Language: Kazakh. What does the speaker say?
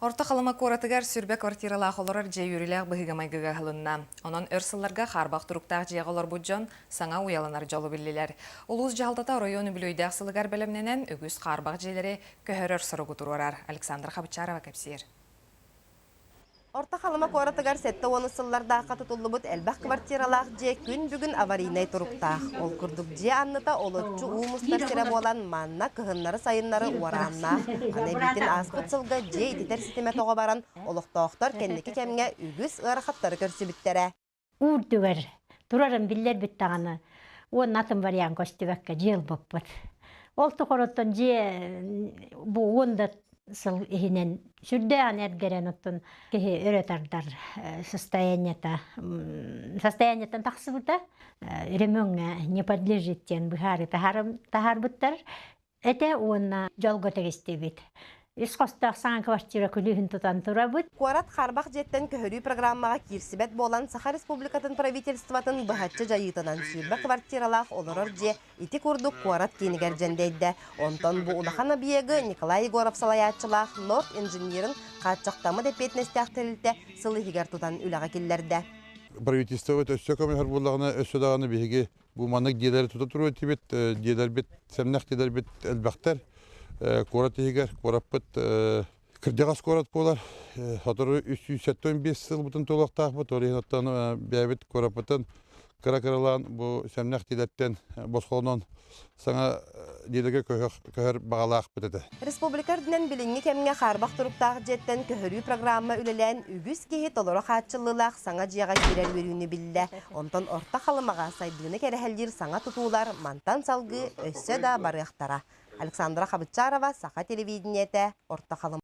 Орта қалыма коратыгар сүрбе квартиралақ оларар жей үріләқ бұхигамайгыға ғылынна. Онын өрсылларға қарбақ тұруқтақ жеғалар бұджон саңа уяланар жолы білілер. Улуыз жалдата районы білөйдәқ сылығар бәлімненен үгіз қарбақ жейлері көхөрөр сұрығы тұрарар. Александр Хабычарова кәпсер. Орта қалыма коратыгар сәтті оны сылларда қаты тұллыбыт әлбәқ квартиралақ же күн бүгін аварийнай тұруқтақ. Ол күрдік же анныта олытчу уымыстар кере болан манна кығыннары сайыннары уаранна. Аны битін аспыт сылғы же итетер системе тоға баран олықтауқтар кәндекі кәмге үгіз ұрақаттары көрсі біттері. Үрдігер, тұрарын білер біттағаны, он атын вариан көстібәкке жел бұппыт. Ол тұқырыттын же бұл онда сыл ихинен сүрде анергерен оттун кеһи өрөтардар состояниятан тахсыбыта ремонга не подлежит тен бухары тахарбыттар эте уонна жолго тегестебит. Исқостақ саңа квартира күлігін тұтан тұрабыт. Қуарат қарбақ жеттен көхірі программаға кирсібет болан Саха Республикатын правительстватын бұхатчы жайытынан сүрбі квартиралақ олырыр же ити күрдік Қуарат кенігер жендейді. Онтан бұл ұлақан абиегі Николай Егоров салаятчылақ Норд инженерін қатшақтамы депетнестяқ тәрілті сылы хигер тұтан үліға келлерді. Правительство өссө көмір болағына өссө дағаны бейге бұл маңық дедері тұта тұру өтебет, дедер бет, сәмнақ дедер бет әлбәқтер. Корат егер, кораппыт, кірдеғас корат болар. Хатыры 375 сыл бұтын толақтақ бұт, орайын оттан бәйбіт кораппытын кыра-кыралан бұл сәмнәқ дедеттен босқолынан саңа дедеге көхір бағалақ бұтыды. Республикар дінен білінгі кәмге қарбақ тұрыптағы жеттен көхірі программа үлілән үгіз кейі толыры қатшылылақ саңа жияға керер өріні білді. Онтан орта қалымаға сайдығыны кәрәхәлдер саңа тұтулар мантан салғы өссі да барықтара. Александра Хабычарова, Саха телевидениеті, Орта Қалым.